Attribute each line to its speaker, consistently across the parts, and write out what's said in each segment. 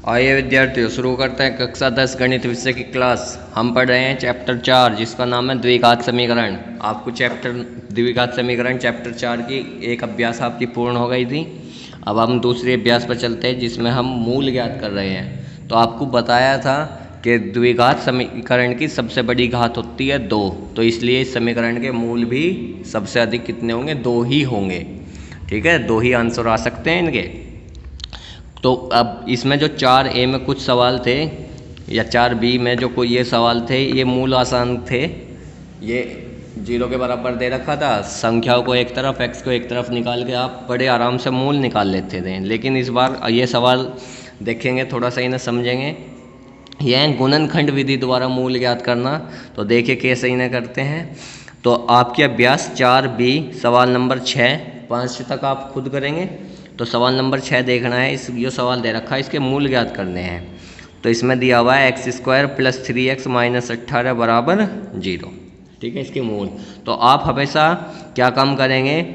Speaker 1: आइए विद्यार्थियों, शुरू करते हैं कक्षा 10 गणित विषय की क्लास। हम पढ़ रहे हैं चैप्टर 4 जिसका नाम है द्विघात समीकरण। आपको चैप्टर द्विघात समीकरण चैप्टर 4 की एक अभ्यास आपकी पूर्ण हो गई थी। अब हम दूसरे अभ्यास पर चलते हैं जिसमें हम मूल ज्ञात कर रहे हैं। तो आपको बताया था कि द्विघात समीकरण की सबसे बड़ी घात होती है 2, तो इसलिए इस समीकरण के मूल भी सबसे अधिक कितने होंगे? 2 ही होंगे। ठीक है, 2 ही आंसर आ सकते हैं इनके। तो अब इसमें जो 4A में कुछ सवाल थे या 4B में जो कोई ये सवाल थे, ये मूल आसान थे। ये 0 के बराबर दे रखा था, संख्याओं को एक तरफ x को एक तरफ निकाल के आप बड़े आराम से मूल निकाल लेते थे। लेकिन इस बार ये सवाल देखेंगे, थोड़ा सा इन्हें समझेंगे। यह गुणनखंड विधि द्वारा मूल ज्ञात करना, तो देखिए कैसे इन्हें करते हैं। तो आपके अभ्यास 4B सवाल नंबर 6, 5 तक आप खुद करेंगे। तो सवाल नंबर 6 देखना है, इस जो सवाल दे रखा है इसके मूल ज्ञात करने हैं। तो इसमें दिया हुआ है x² + 3x - 18 बराबर 0। ठीक है, इसके मूल। तो आप हमेशा क्या काम करेंगे,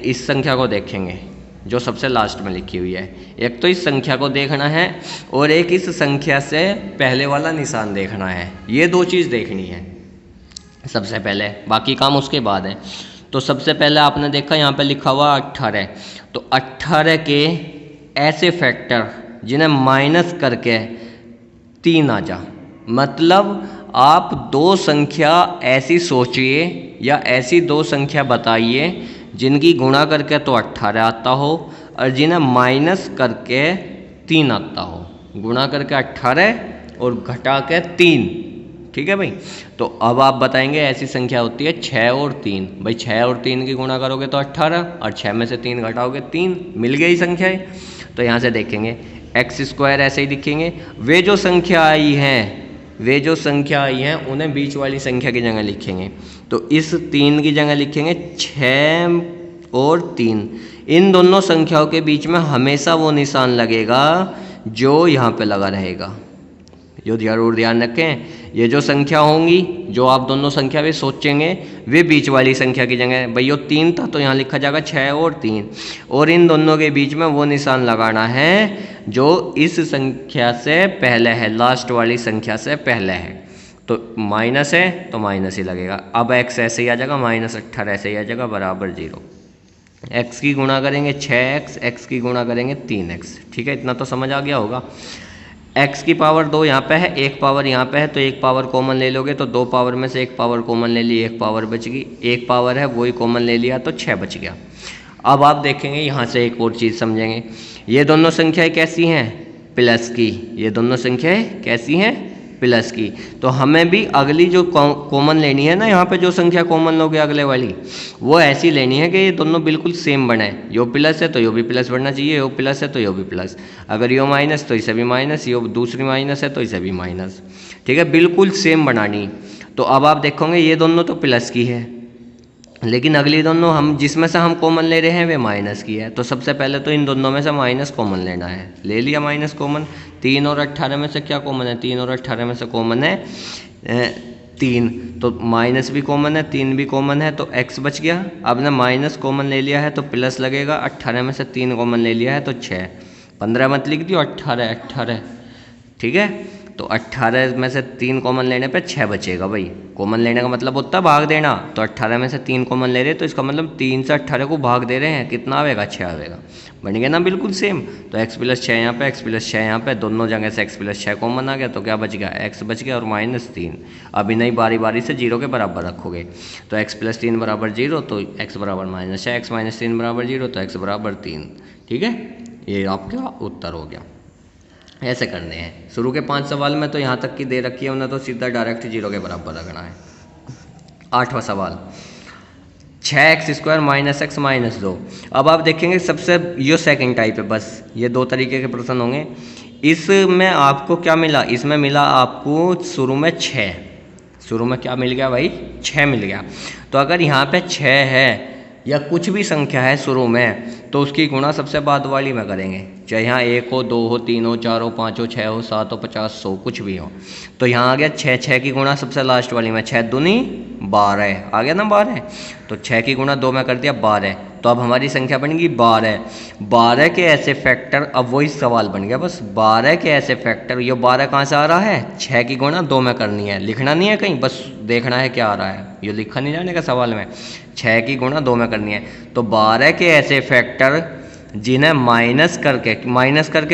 Speaker 1: इस संख्या को देखेंगे जो सबसे लास्ट में लिखी हुई है। एक तो इस संख्या को देखना है और एक इस संख्या से पहले वाला निशान देखना है। ये 2 चीज़ देखनी है सबसे पहले, बाकी काम उसके बाद है। तो सबसे पहले आपने देखा यहाँ पे लिखा हुआ 18। तो 18 के ऐसे फैक्टर जिन्हें माइनस करके 3 आ जा, मतलब आप 2 संख्या ऐसी सोचिए या ऐसी 2 संख्या बताइए जिनकी गुणा करके तो 18 आता हो और जिन्हें माइनस करके 3 आता हो। गुणा करके 18 और घटा के 3। ठीक है भाई। तो अब आप बताएंगे ऐसी संख्या होती है 6 और 3। भाई 6 और 3 की गुणा करोगे तो 18 और 6 में से 3 घटाओगे 3, मिल गई संख्याएं। तो यहाँ से देखेंगे x² ऐसे ही दिखेंगे। वे जो संख्या आई हैं उन्हें बीच वाली संख्या की जगह लिखेंगे। तो इस 3 की जगह लिखेंगे 6 और 3। इन दोनों संख्याओं के बीच में हमेशा वो निशान लगेगा जो यहाँ पे लगा रहेगा। जो जरूर ध्यान रखें, ये जो संख्या होंगी, जो आप दोनों संख्या भी सोचेंगे, वे बीच वाली संख्या की जगह, भाई ये 3 था तो यहाँ लिखा जाएगा 6 और 3, और इन दोनों के बीच में वो निशान लगाना है जो इस संख्या से पहले है, लास्ट वाली संख्या से पहले है। तो माइनस है तो माइनस ही लगेगा। अब x ऐसे ही आ जाएगा, -18 ऐसे ही आ जाएगा बराबर 0। x की गुणा करेंगे 6x, x की गुणा करेंगे 3x। ठीक है, इतना तो समझ आ गया होगा। x की पावर 2 यहाँ पे है, 1 पावर यहाँ पे है, तो 1 पावर कॉमन ले लोगे तो 2 पावर में से 1 पावर कॉमन ले ली, 1 पावर बच गई। 1 पावर है वही कॉमन ले लिया तो 6 बच गया। अब आप देखेंगे यहाँ से एक और चीज़ समझेंगे, ये दोनों संख्याएं कैसी हैं? प्लस की। ये दोनों संख्याएं कैसी हैं? प्लस की। तो हमें भी अगली जो कॉमन लेनी है ना, यहाँ पे जो संख्या कॉमन लोगे अगले वाली, वो ऐसी लेनी है कि ये दोनों बिल्कुल सेम बने। यो प्लस है तो यो भी प्लस बनना चाहिए, यो प्लस है तो यो भी प्लस, अगर यो माइनस तो इसे भी माइनस, यो दूसरी माइनस है तो इसे भी माइनस। ठीक है, बिल्कुल सेम बनानी। तो अब आप देखोगे ये दोनों तो प्लस की है, लेकिन अगली दोनों हम जिसमें से हम कॉमन ले रहे हैं वे माइनस की है। तो सबसे पहले तो इन दोनों में से माइनस कॉमन लेना है। ले लिया माइनस कॉमन। 3 और 18 में से क्या कॉमन है? 3 और 18 में से कॉमन है 3, तो माइनस भी कॉमन है, 3 भी कॉमन है, तो x बच गया। अब ने माइनस कॉमन ले लिया है तो प्लस लगेगा, 18 में से 3 कॉमन ले लिया है तो 6। 15 मत लिख दियो, 18। ठीक है, तो 18 में से 3 कॉमन लेने पे 6 बचेगा। भाई कॉमन लेने का मतलब होता है भाग देना। तो 18 में से 3 कॉमन ले रहे तो इसका मतलब 3 से 18 को भाग दे रहे हैं, कितना आवेगा? 6 आवेगा। बन गया ना बिल्कुल सेम। तो x + 6 यहाँ पे, x + 6 यहाँ पे, दोनों जगह से x + 6 कॉमन आ गया तो क्या बच गया? x बच गया और -3। अब इन्हें बारी बारी से 0 के बराबर रखोगे। तो x + 3 बराबर 0, तो x बराबर -6, x - 3 बराबर 0, तो x बराबर 3। ठीक है, ये आपका उत्तर हो गया। ऐसे करने हैं। शुरू के 5 सवाल में तो यहाँ तक की दे रखी है, उन्हें तो सीधा डायरेक्ट 0 के बराबर रखना है। 8वां सवाल, 6x² - x - 2। अब आप देखेंगे सबसे ये सेकंड टाइप है, बस ये 2 तरीके के प्रश्न होंगे। इसमें आपको क्या मिला? इसमें मिला आपको शुरू में 6। शुरू में क्या मिल गया भाई? 6 मिल गया। तो अगर यहाँ पे 6 है या कुछ भी संख्या है शुरू में, तो उसकी गुणा सबसे बाद वाली में करेंगे। चाहे यहाँ 1 हो, 2 हो, 3 हो, 4 हो, 5 हो, 6 हो, 7 हो, 50, 100 कुछ भी हो। तो यहाँ आ गया 6 की गुणा सबसे लास्ट वाली में, 6 दूनी 12 आ गया ना 12। तो 6 की गुणा 2 में कर दिया 12, तो अब हमारी संख्या बनेगी 12। 12 के ऐसे फैक्टर, अब वही सवाल बन गया बस, 12 के ऐसे फैक्टर, ये 12 कहाँ से आ रहा है, 6 की गुणा 2 में करनी है, लिखना नहीं है कहीं, बस देखना है क्या आ रहा है, ये लिखा नहीं जाने का सवाल में, 6 की गुणा 2 में करनी है। तो 12 के ऐसे फैक्टर जिन्हें माइनस करके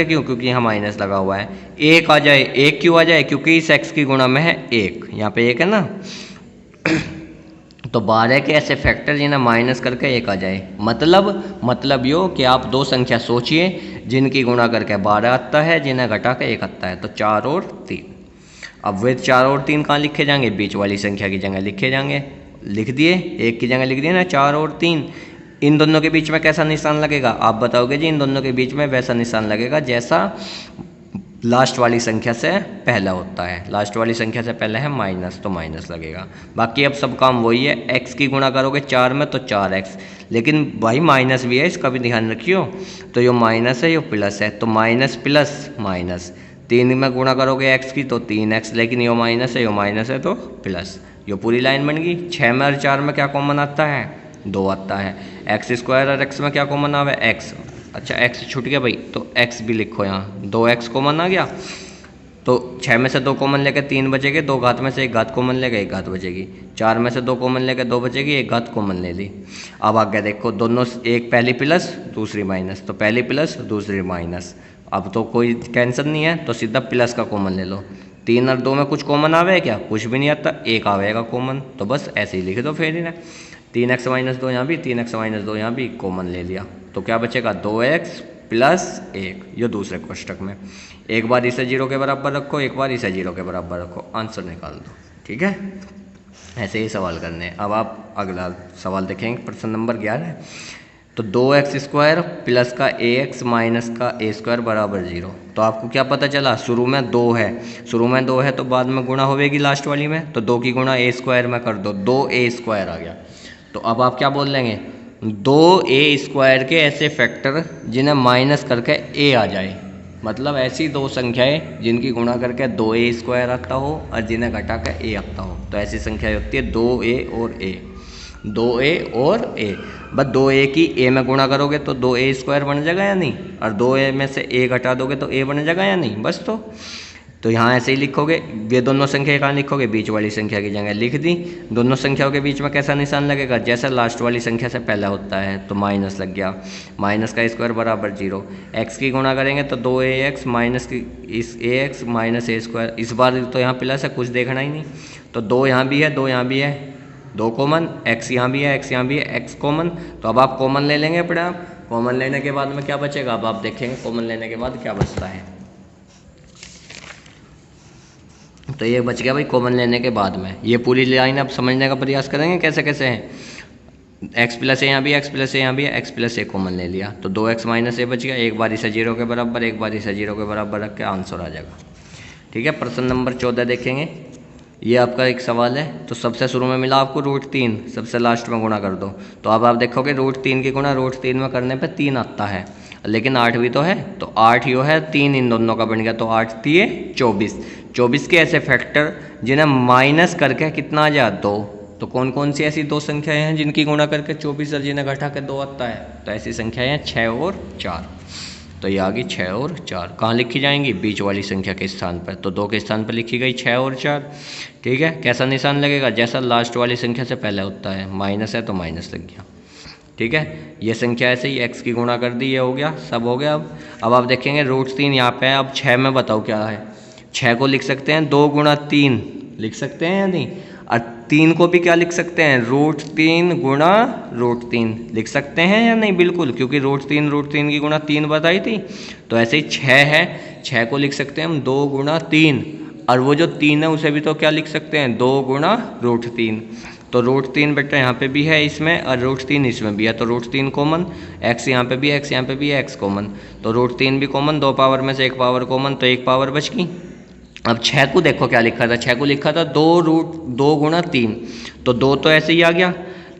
Speaker 1: क्यों, क्योंकि यहाँ माइनस लगा हुआ है, एक आ जाए, एक क्यों आ जाए, क्योंकि इस x की गुणा में है एक, यहाँ पे एक है ना। तो 12 के ऐसे फैक्टर जिन्हें माइनस करके एक आ जाए, मतलब यो कि आप दो संख्या सोचिए जिनकी गुणा करके 12 आता है, जिन्हें घटा के एक आता है, तो 4 और 3। अब वे 4 और 3 कहाँ लिखे जाएंगे, बीच वाली संख्या की जगह लिखे जाएंगे, लिख दिए, एक की जगह लिख दिए ना 4 और 3। इन दोनों के बीच में कैसा निशान लगेगा, आप बताओगे जी, इन दोनों के बीच में वैसा निशान लगेगा जैसा लास्ट वाली संख्या से पहला होता है, लास्ट वाली संख्या से पहले है माइनस, तो माइनस लगेगा। बाकी अब सब काम वही है, x की गुणा करोगे 4 में तो 4x, लेकिन भाई माइनस भी है, इसका भी ध्यान रखियो, तो ये माइनस है ये प्लस है, तो माइनस प्लस माइनस, 3 में गुणा करोगे x की तो 3x, लेकिन ये माइनस है तो प्लस, ये पूरी लाइन बन गई। 6 में और 4 में क्या कॉमन आता है, 2 आता है। एक्स स्क्वायर और x में क्या कॉमन आ है, x, अच्छा x छूट गया भाई, तो x भी लिखो यहाँ, 2x कॉमन आ गया, तो 6 में से 2 कॉमन लेके 3 बचेगी, 2 घात में से 1 घात कॉमन लेके 1 घात बचेगी, 4 में से 2 कॉमन लेके 2 बचेगी, 1 घात कॉमन ले ली। अब आगे देखो, दोनों एक पहली प्लस दूसरी माइनस, तो पहली प्लस दूसरी माइनस, अब तो कोई टेंशन नहीं है, तो सीधा प्लस का कॉमन ले लो। 3 और 2 में कुछ कॉमन आवे क्या, कुछ भी नहीं आता, 1 आवेगा कॉमन, तो बस ऐसे ही लिख दो फिर इन्हें, 3x माइनस 2 यहाँ भी, 3x माइनस 2 यहाँ भी कॉमन ले लिया, तो क्या बचेगा 2x प्लस 1, ये दूसरे कोष्टक में। एक बार इसे 0 के बराबर रखो, एक बार इसे 0 के बराबर रखो, आंसर निकाल दो, ठीक है। ऐसे ही सवाल करने हैं। अब आप अगला सवाल देखेंगे, प्रश्न नंबर 11, तो 2x स्क्वायर प्लस का ax माइनस का a स्क्वायर बराबर 0। तो आपको क्या पता चला, शुरू में 2 है, तो बाद में गुणा होगी लास्ट वाली में, तो 2 की गुणा a स्क्वायर में कर दो, 2a स्क्वायर आ गया। तो अब आप क्या बोल देंगे, 2a स्क्वायर के ऐसे फैक्टर जिन्हें माइनस करके a आ जाए, मतलब ऐसी दो संख्याएं जिनकी गुणा करके 2a स्क्वायर आता हो और जिन्हें घटा कर a आता हो, तो ऐसी संख्या होती है 2a और a, 2a और a। बस 2a की a में गुणा करोगे तो 2a स्क्वायर बन जाएगा या नहीं, और 2a में से a घटा दोगे तो a बन जाएगा या नहीं, बस। तो यहाँ ऐसे ही लिखोगे, ये दोनों संख्या कहाँ लिखोगे, बीच वाली संख्या की जगह लिख दी। दोनों संख्याओं के बीच में कैसा निशान लगेगा, जैसा लास्ट वाली संख्या से पहला होता है, तो माइनस लग गया, माइनस का स्क्वायर बराबर 0। x की गुणा करेंगे तो 2ax माइनस की इस ax माइनस a स्क्वायर, इस बार तो यहाँ प्लस है, कुछ देखना ही नहीं, तो 2 यहाँ भी है, 2 यहाँ भी है, 2 कॉमन, x यहाँ भी है, x यहाँ भी है, x कॉमन। तो अब आप कॉमन ले लेंगे, फिर आप कॉमन लेने के बाद में क्या बचेगा, अब आप देखेंगे कॉमन लेने के बाद क्या बचता है। तो ये बच गया भाई कॉमन लेने के बाद में। ये पूरी लाइन आप समझने का प्रयास करेंगे कैसे कैसे है, x प्लस ए यहाँ भी, x प्लस ए यहाँ भी है, x प्लस ए कॉमन ले लिया, तो 2x माइनस ए बच गया, एक बार इसे 0 के बराबर, एक बार इसे 0 के बराबर रख के आंसर आ जाएगा, ठीक है। प्रश्न नंबर 14 देखेंगे, ये आपका एक सवाल है। तो सबसे शुरू में मिला आपको √3, सबसे लास्ट में गुणा कर दो, तो अब आप देखोगे √3 की गुणा √3 में करने पे 3 आता है, लेकिन 8 भी तो है, तो 8 यो है, 3 इन दोनों का बन गया, तो 8 दिए 24। 24 के ऐसे फैक्टर जिन्हें माइनस करके कितना आ जाए 2, तो कौन कौन सी ऐसी दो संख्याएं हैं जिनकी गुणा करके 24 और जिन्हें घटा के 2 आता है, तो ऐसी संख्याएं हैं 6 और 4। तो ये आ गई 6 और 4, कहाँ लिखी जाएंगी, बीच वाली संख्या के स्थान पर, तो 2 के स्थान पर लिखी गई 6 और 4, ठीक है। कैसा निशान लगेगा, जैसा लास्ट वाली संख्या से पहले होता है, माइनस है तो माइनस लग गया, ठीक है। ये संख्या ऐसे ही x की गुणा कर दी, ये हो गया, सब हो गया। अब आप देखेंगे √3 यहाँ पे है, अब 6 में बताओ क्या है, 6 को लिख सकते हैं 2 गुणा 3 लिख सकते हैं या नहीं, और 3 को भी क्या लिख सकते हैं, √3 गुणा √3 लिख सकते हैं या नहीं, बिल्कुल, क्योंकि √3 की गुणा 3 बताई थी। तो ऐसे ही 6 है, 6 को लिख सकते हैं हम 2 गुणा 3, और वो जो 3 है उसे भी तो क्या लिख सकते हैं, 2 गुणा √3। तो √3 बेटा यहाँ पे भी है इसमें, और √3 इसमें भी है, तो √3 कॉमन, x यहाँ पे भी है, x यहाँ पे भी है, x कॉमन, तो √3 भी कॉमन, 2 पावर में से 1 पावर कॉमन, तो 1 पावर बच गई। अब 6 को देखो क्या लिखा था, 6 को लिखा था 2 गुणा 3, तो 2 तो ऐसे ही आ गया,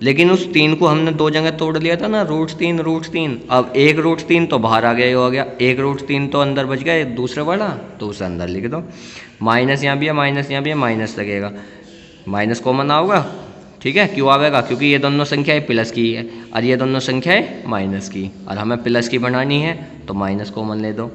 Speaker 1: लेकिन उस 3 को हमने 2 जगह तोड़ लिया था ना, √3। अब 1 √3 तो बाहर आ गया, ये हो गया 1 √3 तो अंदर बच गया, दूसरे वाला तो उसे अंदर लिख दो। माइनस यहाँ भी है, माइनस यहाँ भी है, माइनस लगेगा, माइनस कॉमन आओगा, ठीक है, क्यों आवेगा? क्योंकि ये दोनों संख्याएं प्लस की है और ये दोनों संख्याएं माइनस की, और हमें प्लस की बनानी है तो माइनस कॉमन ले दो।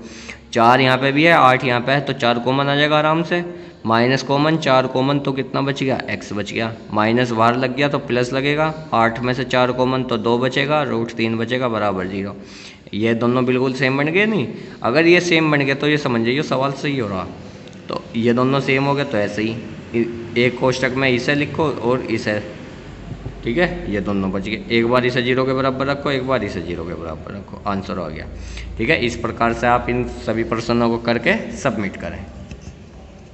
Speaker 1: 4 यहाँ पे भी है, 8 यहाँ पे है, तो 4 कॉमन आ जाएगा आराम से। माइनस कॉमन, 4 कॉमन, तो कितना बच गया? x बच गया। माइनस बाहर लग गया तो प्लस लगेगा। 8 में से 4 कॉमन तो 2 बचेगा, √3 बचेगा बराबर 0। ये दोनों बिल्कुल सेम बन गए नहीं? अगर ये सेम बन गए तो ये समझ जाइए सवाल सही हो रहा। तो ये दोनों सेम हो गए तो ऐसे ही एक कोष्टक में इसे लिखो और इसे, ठीक है, ये दोनों बच गए। एक बार इसे 0 के बराबर रखो, एक बार इसे 0 के बराबर रखो, आंसर हो गया। ठीक है, इस प्रकार से आप इन सभी प्रश्नों को करके सबमिट करें।